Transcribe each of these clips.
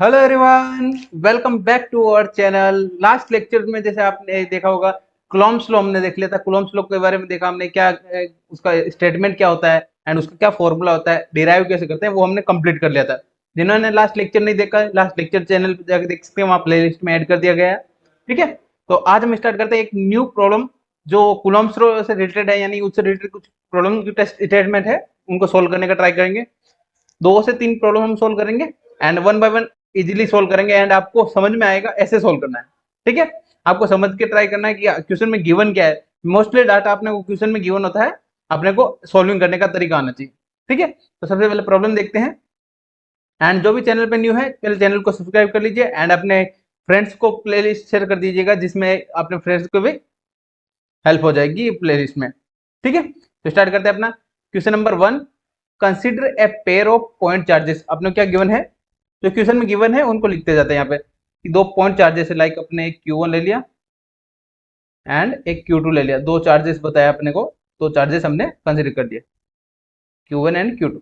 Hello everyone, welcome back to our channel. Last lecture में जैसे आपने देखा होगा, कुलॉम्ब्स लॉ हमने देख लिया था। कुलॉम्ब्स लॉ के बारे में देखा हमने, क्या उसका स्टेटमेंट क्या होता है एंड उसका क्या फॉर्मूला होता है, डिराइव कैसे करते हैं, वो हमने कंप्लीट कर लिया था। जिन्होंने लास्ट लेक्चर नहीं देखा, लास्ट लेक्चर चैनल पे जाकर देख सकते हैं, वहाँ प्लेलिस्ट में ऐड कर दिया गया है। ठीक है, तो आज हम स्टार्ट करते हैं एक न्यू प्रॉब्लम जो कुलॉम्ब्स लॉ से रिलेटेड है, यानी उससे रिलेटेड कुछ प्रॉब्लम जो टेस्ट स्टेटमेंट है उनको सोल्व करने का ट्राई करेंगे। 2 से 3 प्रॉब्लम हम सोल्व करेंगे and one by one easily solve करेंगे एंड आपको समझ में आएगा ऐसे सोल्व करना है। ठीक है, आपको समझ के ट्राई करना है कि क्वेश्चन में गिवन क्या है। मोस्टली डाटा अपने को क्वेश्चन में गिवन होता है, अपने को सॉल्विंग करने का तरीका आना चाहिए। ठीक है, तो सबसे पहले प्रॉब्लम देखते हैं। एंड जो भी चैनल पे न्यू है, पहले चैनल को सब्सक्राइब कर लीजिए एंड अपने फ्रेंड्स को प्लेलिस्ट शेयर कर दीजिएगा, जिसमें अपने फ्रेंड्स को भी हेल्प हो जाएगी प्लेलिस्ट में। ठीक है, तो स्टार्ट करते हैं अपना question number 1। Consider a pair of point charges. अपने क्या गिवन है, जो क्वेश्चन में गिवन है उनको लिखते जाते हैं यहाँ पे कि 2 पॉइंट चार्जेस है। लाइक अपने एक Q1 ले लिया एंड एक Q2 ले लिया। 2 चार्जेस बताया अपने को, 2 चार्जेस हमने कंसिडर कर दिए, Q1 एंड Q2।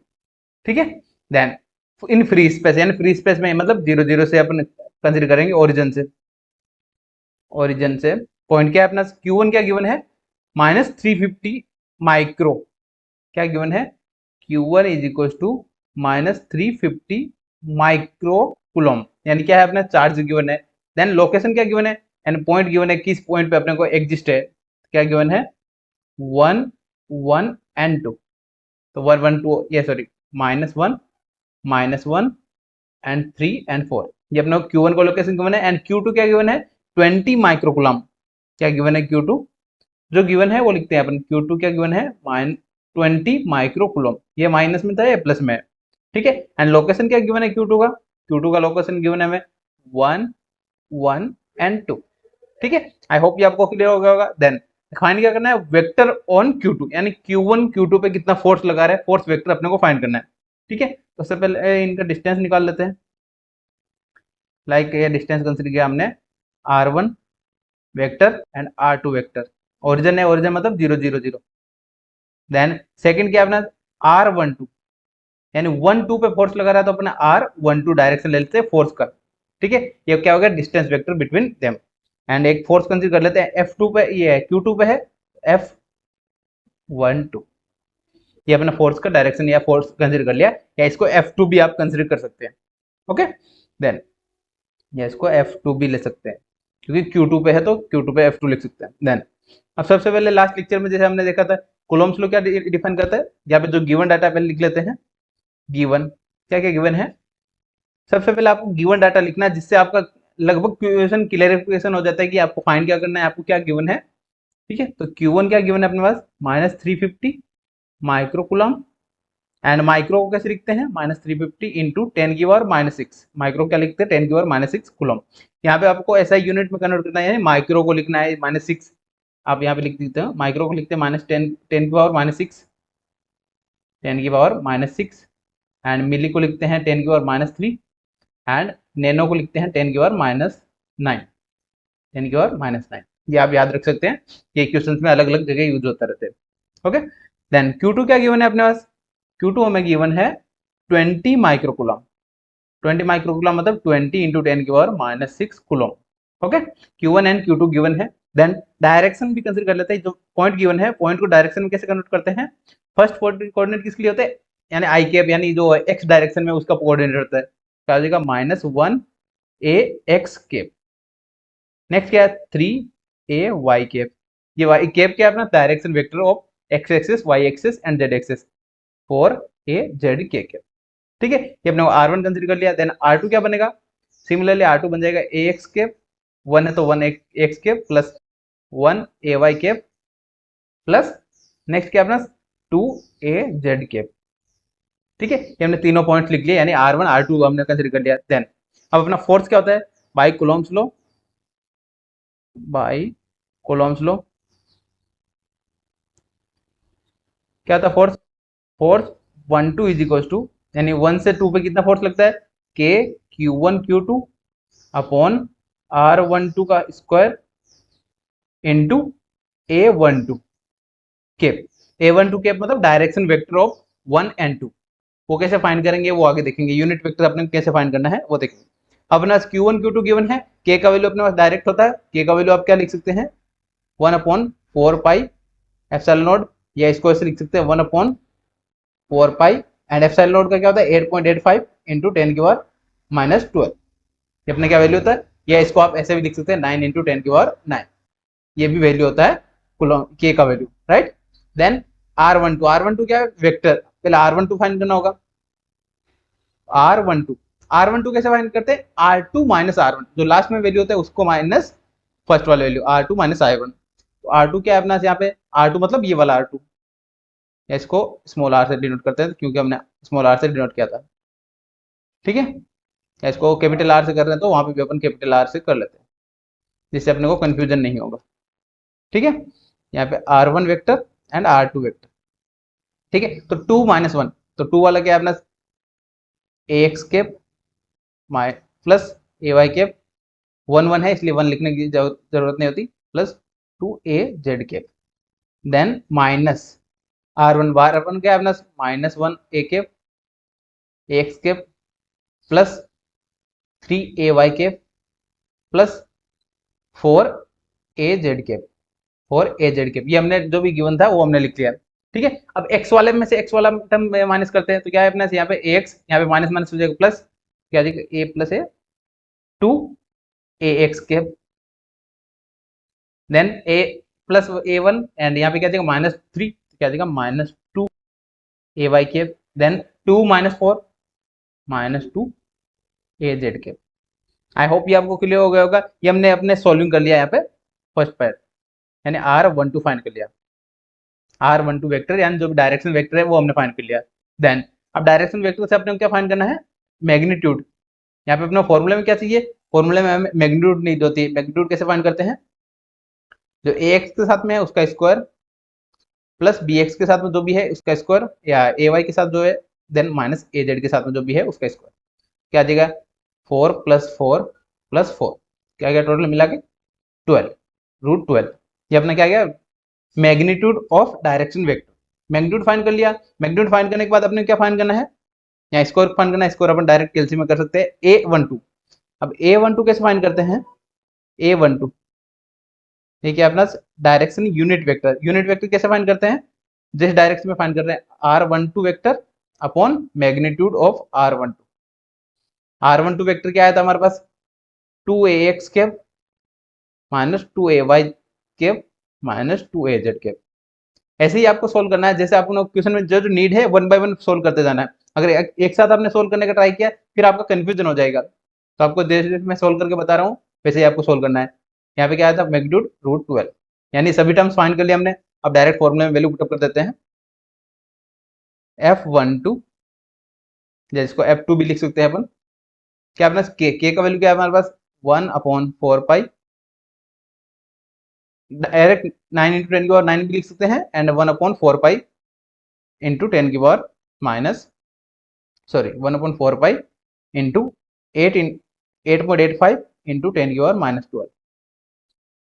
ठीक है, देन इन फ्री स्पेस, यानी फ्री स्पेस में मतलब 0 0 से अपन कंसिडर करेंगे, ओरिजिन से। ओरिजिन से पॉइंट क्या है अपना, Q1 क्या गिवन है, -350 माइक्रो। क्या गिवन है, Q1 is equal to -350 micro coulomb, यानी क्या है अपना चार्ज गिवन है। देन लोकेशन क्या गिवन है एंड पॉइंट गिवन है, किस पॉइंट पे अपने को एग्जिस्ट है। क्या गिवन है, 1 1 एंड 2। तो 1 1 2 ये सॉरी -1 -1 एंड 3 एंड 4, ये अपने को Q1 को लोकेशन गिवन है। एंड Q2 क्या गिवन है, 20 माइक्रोकुलम। क्या गिवन है Q2, जो गिवन है वो लिखते हैं अपन। Q2 क्या गिवन है, 20 माइक्रोकुलम। ये माइनस में था, ये प्लस में है। ठीक है, एंड लोकेशन क्या गिवन है Q2 का, Q2 का लोकेशन गिवन है हमें 1 1 एंड 2। ठीक है, आई होप ये आपको क्लियर हो गया होगा। देन फाइंड क्या करना है, वेक्टर ऑन Q2, यानी Q1 Q2 पे कितना फोर्स लगा रहा है, फोर्स वेक्टर अपने को फाइंड करना है। ठीक है, तो सबसे पहले इनका डिस्टेंस निकाल लेते हैं। लाइक ये डिस्टेंस कंसिडर किया हमने, R1 vector and R2 vector. Origin है, ओरिजिन मतलब 0 0 0। देन सेकंड क्या अपना R12, यानी 1 2 पे फोर्स लगा रहा है, तो अपना R12 डायरेक्शन ले लेते हैं फोर्स का। ठीक है, ये क्या हो गया, distance vector between them. And एक फोर्स कंसीडर कर लेते हैं F2 पे, ये है Q2 पे है F12। ये अपना फोर्स का डायरेक्शन या फोर्स कंसीडर कर लिया, या इसको F2 भी आप कंसीडर कर सकते हैं। ओके, देन या इसको F2 भी ले सकते हैं, क्योंकि Q2 पे है तो Q2 पे F2 लिख सकते हैं। देन अब सबसे पहले लास्ट लेक्चर में जैसे हमने देखा था, कूलम्ब्स लॉ क्या डिफाइन करता है, यहाँ पे जो गिवन डाटा पहले लिख लेते हैं। गिवन क्या क्या गिवन है, सबसे पहले आपको गिवन डाटा लिखना है, जिससे आपका लगभग क्वेश्चन क्लियरिफिकेशन हो जाता है कि आपको फाइंड क्या करना है, आपको क्या गिवन है। ठीक है, तो Q1 क्या गिवन है अपने पास, -350 माइक्रोकुलम। एंड माइक्रो को कैसे लिखते हैं, -350 इंटू 10⁻⁻6। माइक्रो क्या लिखते हैं, 10⁻⁻6 कुलम। यहाँ पे आपको ऐसा यूनिट में कन्वर्ट करना है, यानी माइक्रो को लिखना है -6। आप यहाँ पे लिख देते हैं, माइक्रो को लिखते हैं -10⁻⁻6, 10⁻⁻6। एंड मिली को लिखते हैं 10⁻⁻3। एंड नैनो को लिखते हैं 10⁻⁹ 10⁻⁹। ये आप याद रख सकते हैं, ये क्वेश्चन में अलग अलग जगह यूज होता रहते हैं। ओके, देन Q2 क्या गिवन है अपने पास, Q2 हमें गिवन है 20 माइक्रोकुलम। 20 माइक्रोकुलम मतलब 20 into 10⁻⁻6 coulomb. Okay, Q1 and Q2 given है। देन डायरेक्शन भी कंसिडर कर लेते हैं, जो पॉइंट गिवन है, पॉइंट को डायरेक्शन में कैसे कन्वर्ट करते हैं। फर्स्ट कोऑर्डिनेट किसके लिए होते हैं, यानी आई कैप, यानी जो एक्स डायरेक्शन में उसका कोऑर्डिनेट होता है, क्या हो जाएगा, -1 a x कैप। नेक्स्ट क्या है, 3 a y कैप। ये y कैप क्या है अपना, direction vector of x axis, y axis and z axis for a z k cap. ठीक है, ये अपने को R1 कंसीडर कर लिया। देन R2 क्या बनेगा, सिमिलरली R2 बन जाएगा ax कैप, 1 है तो 1 x cap plus 1 ay cap plus next क्या अपना 2 a z कैप। ठीक है, ये हमने तीनों पॉइंट्स लिख लिए, यानी R1 R2 हमने कंसीडर कर लिया। देन अब अपना फोर्स क्या होता है, by Coulomb's law, by Coulomb's law क्या था force, force 1 2 is equal to, यानी 1 से 2 पे कितना फोर्स लगता है, K Q1 Q2 upon R12 का square into A12 cap. A12 cap मतलब डायरेक्शन वेक्टर ऑफ 1 एंड 2। वो कैसे फाइंड करेंगे वो आगे देखेंगे, यूनिट वेक्टर अपने कैसे फाइंड करना है वो देखेंगे। अपने पास Q1 Q2 गिवन है, K का वैल्यू अपने पास डायरेक्ट होता है, K का वैल्यू आप क्या लिख सकते हैं 1/4 पाई एप्सिलॉन नॉट, या इसको ऐसे लिख सकते हैं 1/4 पाई, एंड एप्सिलॉन नॉट का क्या होता है 8.85 इंटू 10⁻⁻12, ये अपने क्या वैल्यू होता है, या इसको आप ऐसे भी लिख सकते हैं 9 इंटू 10⁻9, ये भी वैल्यू होता है K का वैल्यू, राइट। देन R12 क्या है वेक्टर, पहले R12 फाइंड करना होगा। R12 कैसे फाइंड करते हैं, R2 माइनस R1, जो लास्ट में वैल्यू होता है उसको माइनस फर्स्ट वाला वैल्यू R2 माइनस I1। तो R2 क्या है अपना यहाँ पे, R2 मतलब ये वाला R2, या इसको स्मॉल r से डिनोट करते हैं क्योंकि हमने स्मॉल r से डिनोट किया था, ठीक है, या इसको कैपिटल R से कर रहे हैं तो वहां पे भी अपन कैपिटल R से कर लेते हैं, जिससे अपने को कंफ्यूजन नहीं होगा, ठीक है। यहाँ पे R1 vector and R2 vector, ठीक है। तो 2 माइनस 1, तो 2 वाला क्या है अपना ax cap plus ay cap, 1 है इसलिए 1 लिखने की जरूरत नहीं होती, plus 2az cap, then minus R1 क्या है अपना -1 a cap ax cap plus 3ay cap plus 4az cap, 4az cap, ये हमने जो भी गिवन था वो हमने लिख लिया, ठीक है। अब x वाले में से x वाला टर्म माइनस करते हैं, तो क्या है अपने यहाँ पे ax, यहाँ पे माइनस माइनस हो जाएगा प्लस, क्या आ जाएगा a plus a 2ax cap, then a plus a1, and यहाँ पे क्या जाएगा -3, क्या जाएगा -2ay cap, then 2 minus 4 -2az cap. I hope ये आपको क्लियर हो गया होगा, ये हमने अपने सॉल्विंग कर लिया यहाँ पे फर्स्ट पार्ट, यानी R12 फाइंड कर लिया, R12 वेक्टर यानी जो डायरेक्शन वेक्टर है वो हमने फाइंड कर लिया। देन अब डायरेक्शन वेक्टर से अपने क्या फाइंड करना है, मैग्नीट्यूड। यहाँ पे अपना फॉर्मूले में क्या चाहिए, फॉर्मूले में हमें मैग्नीट्यूड नीड होती है। मैग्नीट्यूड कैसे फाइंड करते हैं, जो ax के साथ में है उसका स्क्वायर प्लस bx के साथ में जो भी है उसका स्क्वायर, या ay के साथ जो है, देन माइनस az के साथ में जो भी है उसका स्क्वायर, क्या आ जाएगा 4 + 4 + 4, क्या गया टोटल मिला के 12 √12, ये अपना क्या गया magnitude of direction vector. Magnitude find कर लिया, मैग्नीट्यूड फाइंड करने के बाद अपने क्या फाइंड करना है, या स्क्वायर फाइंड करना है, स्क्वायर अपन डायरेक्ट कैलसी में कर सकते हैं a12। अब a12 कैसे फाइंड करते हैं, a12 ये क्या अपना direction unit vector, unit vector कैसे फाइंड करते हैं, जिस डायरेक्शन में फाइंड कर रहे हैं R12 vector upon magnitude of R12। R12 vector क्या आया था हमारे पास 2ax cap -2ay cap -2az cap. ऐसे ही आपको सोल्व करना है, जैसे आपको क्वेश्चन में जो नीड है 1 बाय 1 सोल्व करते जाना है। अगर एक साथ आपने सोल्व करने का ट्राई किया फिर आपका कंफ्यूजन हो जाएगा, तो आपको जैसे जैसे मैं सोल्व करके बता रहा हूँ वैसे ही आपको सोल्व करना है। यहाँ पे क्या आया था मैग्नीट्यूड √12, यानी सभी टर्म्स फाइंड कर लिया हमने। अब डायरेक्ट फॉर्मूले में वैल्यू पुटअप कर देते हैं, F12 जिसको F2 भी लिख सकते हैं अपन, क्या अपना k का वैल्यू क्या है हमारे पास 1/4 पाई, डायरेक्ट 9 इंटू 10 की पावर 9 भी लिख सकते हैं, एंड 1/4 पाई इंटू 10 की पावर -1/4 पाई इंटू 8.85 इंटू 10 की पावर -12।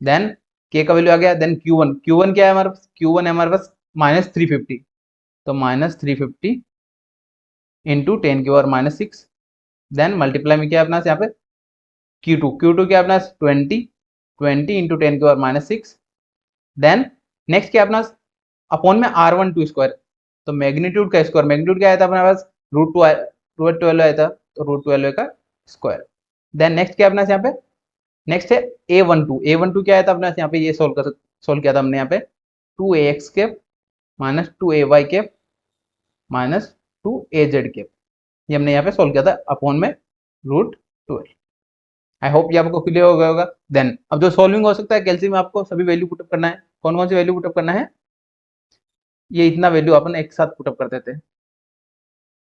देन k का वैल्यू आ गया, देन Q1 क्या है हमारे पास, Q1 है हमारे पास -350, तो -350 इंटू 10 की पावर -6, देन मल्टीप्लाई में क्या है अपना यहाँ पे Q2 क्या है अपना 20 इंटू 10 की पावर -6, देन नेक्स्ट क्या है अपना अपॉन में R12 स्क्वायर, तो मैग्नीट्यूड का स्क्वायर, मैग्नीट्यूड क्या आया था अपने पास √12 आया था, तो √12 का स्क्वायर। देन नेक्स्ट क्या अपना यहाँ पे नेक्स्ट है A12 क्या आया था अपना यहाँ पे, ये सोल्व किया था हमने यहाँ पे 2ax cap -2ay cap -2az cap, ये हमने यहाँ पे सोल्व किया था अपॉन में √12। आई होप ये आपको क्लियर हो गया होगा। देन अब जो सॉल्विंग हो सकता है कैलसी में आपको सभी वैल्यू पुटअप करना है। कौन कौन सी वैल्यू पुटअप करना है, ये इतना वैल्यू अपन एक साथ पुटअप कर देते हैं,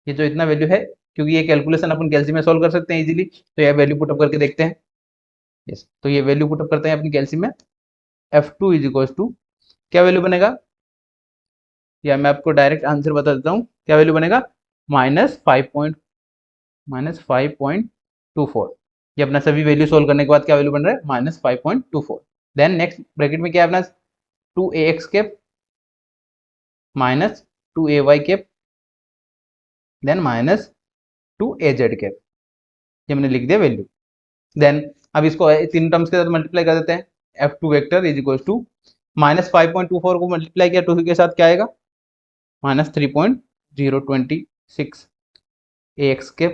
ये जो इतना वैल्यू है, क्योंकि ये कैलकुलेशन अपन कैलसी में सोल्व कर सकते हैं इजीली, तो ये वैल्यू पुटअप करके देखते हैं। यस, तो ये वैल्यू पुटअप करते हैं अपनी कैलसी में, F2 = क्या वैल्यू बनेगा, या मैं आपको डायरेक्ट आंसर बता देता हूँ, क्या वैल्यू बनेगा -5.24। ये अपना सभी वैल्यू सोल्व करने के बाद क्या वैल्यू बन रहा है -5.24। देन नेक्स्ट ब्रैकेट में क्या है अपना 2ax cap -2ay cap, then -2az cap, ये हमने लिख दिया वैल्यू। देन अब इसको तीन टर्म्स के साथ मल्टीप्लाई कर देते हैं, F2 vector is equal to minus 5.24 को मल्टीप्लाई किया 2 के साथ क्या आएगा, माइनस 3.026 AX के,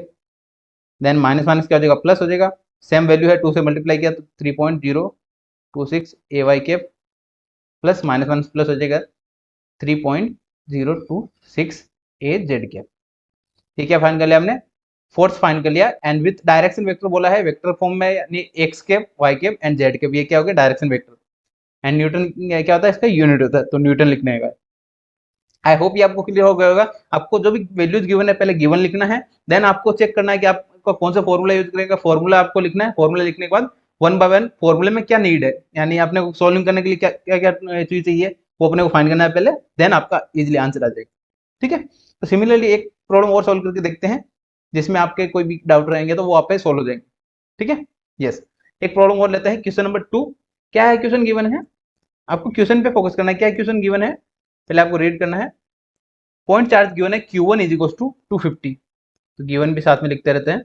देन माइनस माइनस क्या हो जाएगा, प्लस हो जाएगा, सेम वैल्यू है 2 से मल्टीप्लाई किया तो 3.026 AY के, प्लस माइनस माइनस प्लस हो जाएगा 3.026 AZ के। ठीक है, फाइन कर लिया हमने, फोर्स फाइन कर लिया, एंड विथ डायरेक्शन वेक्टर बोला है, वेक्टर फॉर्म में यानी X cap, Y cap and Z cap, ये क्या हो गया डायरेक्शन वेक्टर, एंड न्यूटन क्या होता है इसका, यूनिट होता है, तो न्यूटन लिखने का। आई होप ये आपको क्लियर हो गया होगा। आपको जो भी वैल्यूज गिवन है पहले गिवन लिखना है, देन आपको चेक करना है कि आपको कौन सा फॉर्मूला यूज करेगा, फॉर्मूला आपको लिखना है, फॉर्मूला लिखने के बाद वन बाय वन फॉर्मूले में क्या नीड है, यानी आपने सोल्विंग करने के लिए क्या क्या क्या चीज चाहिए वो अपने को फाइंड करना है पहले, देन आपका इजिली आंसर आ जाएगा। ठीक है, तो सिमिलरली एक प्रॉब्लम और सोल्व करके देखते हैं जिसमें आपके कोई भी डाउट रहेंगे तो वो आप पे सोल्व हो जाएंगे। ठीक है, यस, एक प्रॉब्लम और लेते हैं, क्वेश्चन नंबर 2। क्या है क्वेश्चन गिवन है, आपको क्वेश्चन पे फोकस करना है, क्या है क्वेश्चन गिवन है, पहले आपको रीड करना है। पॉइंट चार्ज गिवन है Q1 इज इक्वल टू 250, तो गिवन भी साथ में लिखते रहते हैं।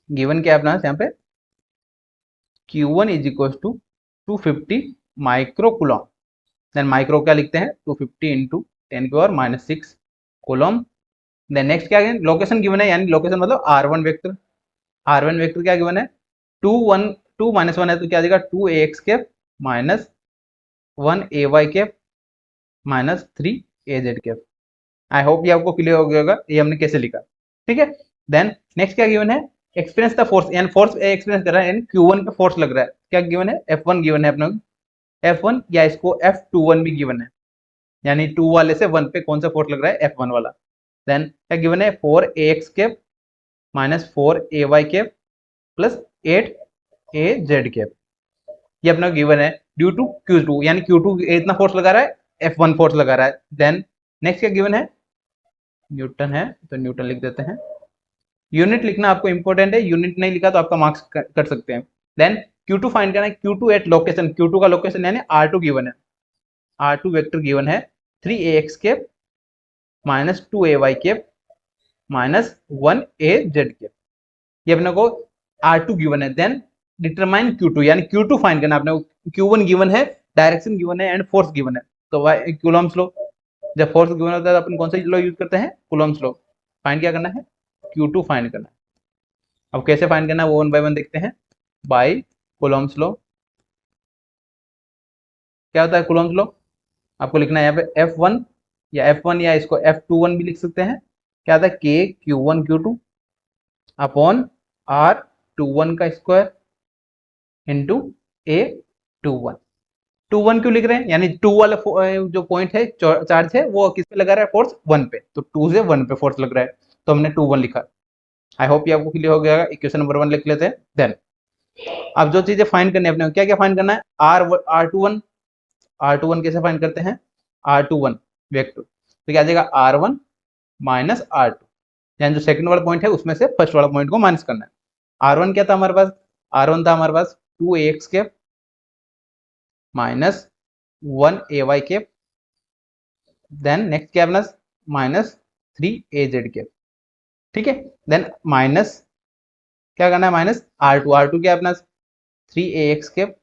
गिवन क्या है अपना यहाँ पे, Q1 is equal to 250 micro coulomb, then micro क्या लिखते हैं 250 इंटू 10 की पावर -6 कूलम। देन नेक्स्ट क्या है, लोकेशन गिवन है, यानी लोकेशन मतलब R1 वेक्टर, R1 वेक्टर क्या गिवन है 2 1 2 -1 है तो क्या आ जाएगा 2AX cap minus 1AY cap minus 3AZ cap. I hope ये आपको क्लियर हो गया होगा ये हमने कैसे लिखा। ठीक है, देन नेक्स्ट क्या गिवन है, एक्सपीरियंस द फोर्स, यानी फोर्स एक्सपीरियंस कर रहा है, यानी Q1 पे फोर्स लग रहा है, क्या गिवन है F1 गिवन है अपना, F1 या इसको F21 भी गिवन है, यानी 2 वाले से 1 पे कौन सा फोर्स लग रहा है F1 वाला। देन क्या गिवन है 4AX cap minus 4AY cap plus 8AZ cap, ये अपना गिवन है ड्यू टू Q2, यानी Q2 इतना फोर्स लगा रहा है, F1 फोर्स लगा रहा है। देन नेक्स्ट क्या गिवन है, न्यूटन है तो न्यूटन लिख देते हैं, यूनिट लिखना आपको इंपॉर्टेंट है, यूनिट नहीं लिखा तो आपका मार्क्स कट सकते हैं। देन Q2 फाइंड करना है, Q2 एट लोकेशन, Q2 का लोकेशन यानी R2 गिवन है, R2 वेक्टर गिवन है 3AX cap minus 2AY cap minus 1AZ cap, ये अपने को R2 गिवन है। देन डिटरमाइन Q2, यानी Q2 फाइंड करना अपने को, Q1 गिवन है, डायरेक्शन गिवन है एंड फोर्स गिवन है, तो कूलम्स लॉ, जब फोर्स गिवन होता है तो अपन कौन सा लॉ यूज करते हैं, कूलम्स लॉ। फाइंड क्या करना है, Q2 फाइंड करना है। अब कैसे फाइंड करना है वो वन बाय वन देखते हैं, बाय कूलम्स लॉ। क्या होता है कूलम्स लॉ, आपको लिखना है यहाँ पे F1 या F1 या इसको F21 भी लिख सकते हैं, क्या होता है K Q1 Q2 upon R21 का स्क्वायर इंटू A21। 2 1 क्यों लिख रहे हैं, यानी 2 वाला जो पॉइंट है चार्ज है वो किस पे लगा रहा है, फोर्स 1 पे, तो 2 से 1 पे फोर्स लग रहा है तो हमने 2 1 लिखा। आई होप ये आपको क्लियर हो गया। इक्वेशन नंबर 1 लिख लेते हैं। देन अब जो चीजें फाइंड करनी है अपने, क्या क्या फाइंड करना है, R21, R21 कैसे फाइंड करते हैं, R21 वेक्टर, तो क्या आ जाएगा R1 माइनस R2, यानी जो सेकंड वाला पॉइंट है उसमें से फर्स्ट वाला पॉइंट को माइनस करना है। R1 क्या था हमारे पास, R1 था हमारे पास 2AX cap minus 1AY cap, then next क्या अपना माइनस 3AZ कैप। ठीक है, देन माइनस क्या करना है, माइनस R2 क्या अपना 3AX cap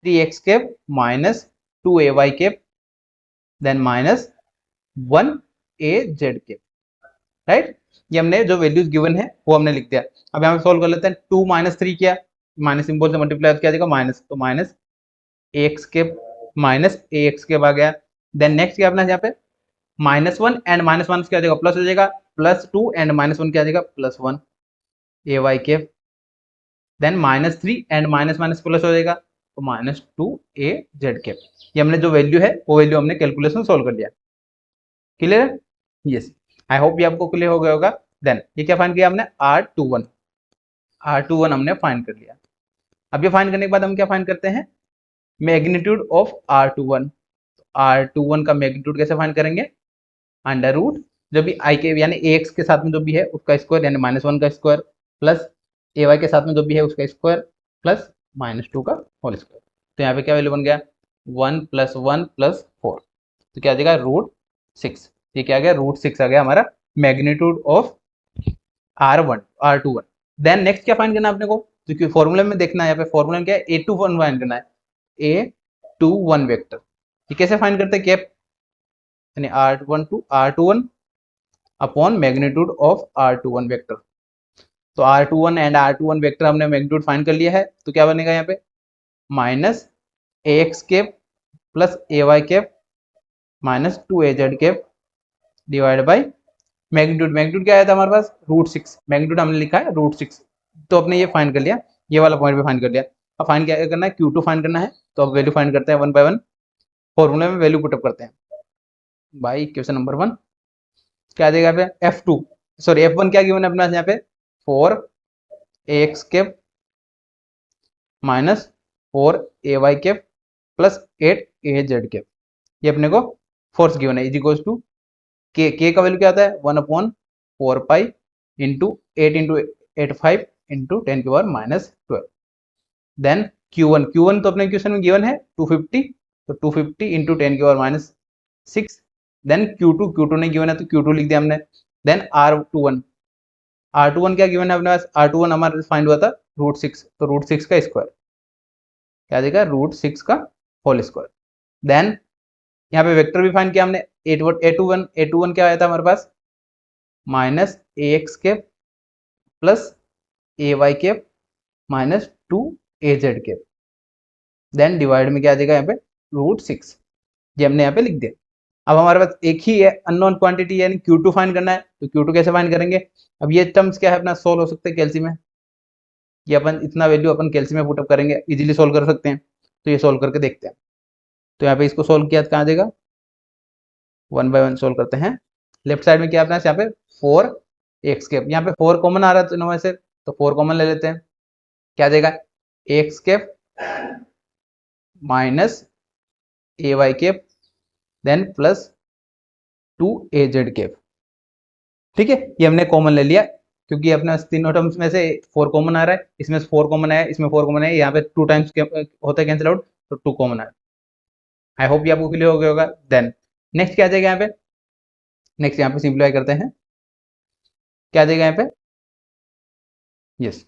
3x cap minus 2AY cap, then minus 1AZ cap. Right, ये हमने जो वैल्यूज गिवन है वो हमने लिख दिया। अब यहाँ पे सोल्व कर लेते हैं, 2 माइनस 3 किया, माइनस सिंबल से मल्टीप्लाई किया जाएगा माइनस, तो minus AX cap minus AX cap आ गया। देन नेक्स्ट क्या अपना यहाँ पे -1 एंड -1 क्या हो जाएगा, प्लस हो जाएगा, +2 एंड -1 क्या आ जाएगा, +1 AY cap. Then -3 and minus plus हो जाएगा तो -2AZ कैप। ये हमने जो वैल्यू है वो वैल्यू हमने कैलकुलेशन सोल्व कर लिया। क्लियर है, यस, आई होप ये आपको क्लियर हो गया होगा। देन ये क्या फाइंड किया हमने, R21 हमने फाइंड कर लिया। अब ये फाइंड करने के बाद हम क्या फाइंड करते हैं, मैग्नीट्यूड ऑफ R21 का मैग्नीट्यूड कैसे फाइंड करेंगे, अंडर रूट जो भी आई के यानी AX के साथ में जो भी है उसका स्क्वायर यानी -1 का स्क्वायर प्लस AY के साथ में जो भी है उसका स्क्वायर प्लस -2 का होल स्क्वायर। तो यहाँ पे क्या वैल्यू बन गया 1 + 1 + 4, तो क्या आ जाएगा √6। ये क्या आ गया √6 आ गया हमारा magnitude of R21। Then next क्या फाइंड करना है अपने को, क्योंकि फॉर्मूले में देखना है, यहाँ पे फॉर्मूला क्या है, A21 फाइंड करना है, A21 वेक्टर। ये कैसे फाइंड करते हैं, कैप यानी R21 upon magnitude of R21 vector. तो R21 एंड R21 वेक्टर हमने मैग्नीट्यूड फाइंड कर लिया है, तो क्या बनेगा यहाँ पे minus AX cap plus AY cap minus 2AZ cap divide by magnitude. Magnitude क्या आया था हमारे पास, √6, मैग्नीट्यूड हमने लिखा है √6। तो अपने ये फाइंड कर लिया, ये वाला पॉइंट भी फाइंड कर लिया। अब फाइंड क्या करना है, Q2 फाइंड करना है। तो अब वैल्यू फाइंड करते हैं 1 बाय 1, फॉर्मूले में वैल्यू पुटअप करते हैं। बाई क्वेश्चन नंबर 1 क्या आ जाएगा यहाँ पे, F2 सॉरी F1 क्या गिवन है अपना यहाँ पे 4AX cap minus 4AY cap plus 8AZ cap, ये अपने को फोर्स गिवन है, इज इक्वल्स टू के का वैल्यू क्या आता है 1/4 पाई इंटू 8 इंटू 85 इंटू 10 की पावर -12। देन Q1 तो अपने क्वेश्चन में गिवन है 250, तो 250 इंटू 10 की पावर -6। देन Q2 नहीं गिवन है तो Q2 लिख दिया हमने। देन R21 क्या गिवन है अपने पास, R21 हमारे पास फाइंड हुआ था √6, तो √6 का स्क्वायर क्या देगा, √6 का होल स्क्वायर। देन यहाँ पे वेक्टर भी फाइंड किया हमने, A21 क्या आया था हमारे पास minus AX cap plus AY cap minus 2AZ cap. Then divide में क्या आ जाएगा यहाँ पे √6, ये हमने यहाँ पे लिख दिया। अब हमारे पास एक ही है अननोन क्वांटिटी यानी Q2 फाइंड करना है, तो Q2 कैसे फाइंड करेंगे, अब ये टर्म्स क्या है अपना सोल्व हो सकते हैं कैल्सी में, ये अपन इतना वैल्यू अपन कैल्सी में पुटअप करेंगे, इजीली सोल्व कर सकते हैं। तो ये सोल्व करके देखते हैं। तो यहाँ पे इसको सोल्व किया तो कहाँ आ जाएगा, 1 बाय 1 सोल्व करते हैं। लेफ्ट साइड में क्या अपना यहाँ पे 4x कैप, यहाँ पे 4 कॉमन आ रहा है तो इनमें से, तो 4 कॉमन ले लेते हैं, क्या आ जाएगा x cap minus AY cap then plus 2AZ cap. ठीक है, ये हमने कॉमन ले लिया क्योंकि अपने तीनों टर्म्स में से 4 कॉमन आ रहा है, इसमें से 4 कॉमन आया, इसमें 4 कॉमन है, यहाँ पे 2 टाइम्स होता है कैंसिल आउट, तो 2 कॉमन आया। आई होप ये आपको क्लियर हो गया होगा। देन नेक्स्ट क्या आ जाएगा यहाँ पे, नेक्स्ट यहाँ पे सिंप्लीफाई करते हैं, क्या आ जाएगा यहाँ पे, यस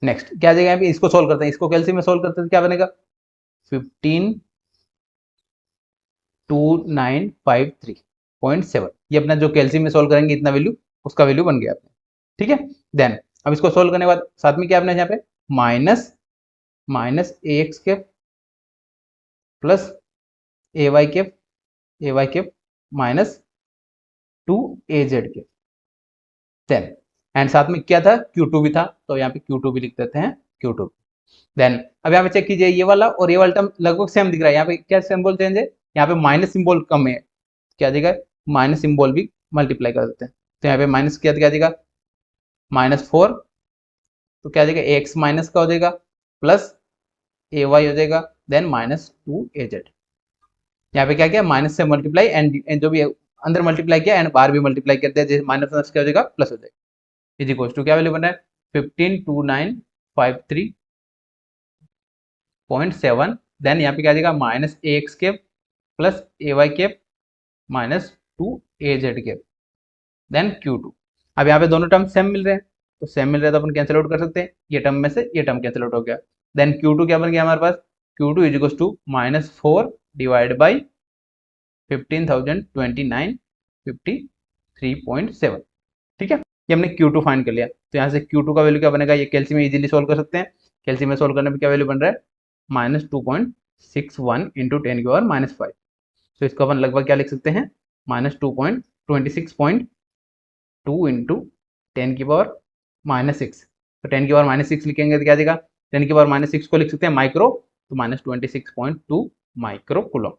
नेक्स्ट क्या आ जाएगा यहाँ पे, इसको सोल्व करते हैं, इसको कैल्सी में सोल्व करते हैं तो क्या बनेगा 152953.7, ये अपना जो कैल्सी में सोल्व करेंगे इतना वैल्यू, उसका वैल्यू बन गया अपने। ठीक है, देन अब इसको सोल्व करने के बाद साथ में क्या अपने यहाँ पे minus AX cap plus AY cap minus 2AZ cap. Then and साथ में क्या था Q2 भी था, तो यहाँ पे Q2 भी लिख देते हैं Q2। देन अब यहाँ पे चेक कीजिए, ये वाला और ये वाला टर्म लगभग सेम दिख रहा है, यहाँ पे क्या सिंबल चेंज है, यहाँ पे माइनस सिंबल कम है, क्या देगा माइनस सिंबल भी मल्टीप्लाई कर देते हैं, तो यहाँ पे माइनस क्या देगा -4, तो क्या देगा AX माइनस का हो जाएगा प्लस AY हो जाएगा देन -2AZ। यहाँ पे क्या किया माइनस से मल्टीप्लाई एंड जो भी अंदर मल्टीप्लाई किया एंड बाहर भी मल्टीप्लाई कर दिया, जैसे माइनस क्या हो जाएगा प्लस हो जाएगा, इज इक्वल टू क्या वैल्यू बन रहा है 152953.7। देन यहाँ पे क्या आ जाएगा minus AX cap plus AY cap minus 2AZ cap then Q2। अब यहाँ पे दोनों टर्म सेम मिल रहे हैं, तो सेम मिल रहा है तो अपन कैंसिल आउट कर सकते हैं, ये टर्म में से ये टर्म कैंसिल आउट हो गया। देन Q2 क्या बन गया हमारे पास, Q2 is equal to -4 divide by 15,029.53.7। ठीक है, ये हमने Q2 फाइंड कर लिया, तो यहाँ से Q2 का वैल्यू क्या बनेगा, ये कैल्सी में इजीली सोल्व कर सकते हैं, कैल्सी में सोल्व करने में क्या वैल्यू बन रहा है -2.61 इंटू 10 की पावर -5, तो इसको अपन लगभग क्या लिख सकते हैं -2.26.2 इंटू 10 की पावर -6, तो 10 की पावर -6 लिखेंगे तो क्या देगा 10 की पावर -6 को लिख सकते हैं माइक्रो, तो -26.2 माइक्रो कूलम।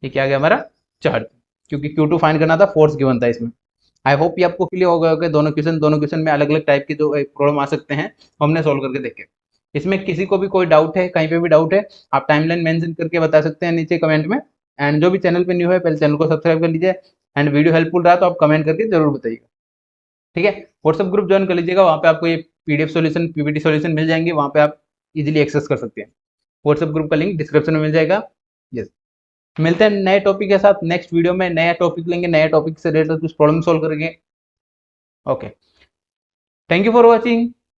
ये क्या गया हमारा चार्ज, क्योंकि Q2 फाइंड करना था, फोर्स गिवन था इसमें। आई होप ये आपको क्लियर हो गया होगा, दोनों क्वेश्चन में अलग अलग टाइप के जो प्रॉब्लम आ सकते हैं हमने सोल्व करके देखे। इसमें किसी को भी कोई डाउट है, कहीं पे भी डाउट है, आप टाइमलाइन मेंशन करके बता सकते हैं नीचे कमेंट में। एंड जो भी चैनल पे न्यू है पहले चैनल को सब्सक्राइब कर लीजिए, एंड वीडियो हेल्पफुल रहा तो आप कमेंट करके जरूर बताइएगा। ठीक है, व्हाट्सएप ग्रुप ज्वाइन कर लीजिएगा, वहाँ पे आपको ये PDF सॉल्यूशन PPT सॉल्यूशन मिल जाएंगे, वहाँ पे आप इजीली एक्सेस कर सकते हैं। व्हाट्सएप ग्रुप का लिंक डिस्क्रिप्शन में मिल जाएगा। यस, मिलते हैं नए टॉपिक के साथ नेक्स्ट वीडियो में, नया टॉपिक लेंगे, नए टॉपिक से रिलेटेड कुछ प्रॉब्लम सॉल्व करेंगे। Okay. Thank you for watching.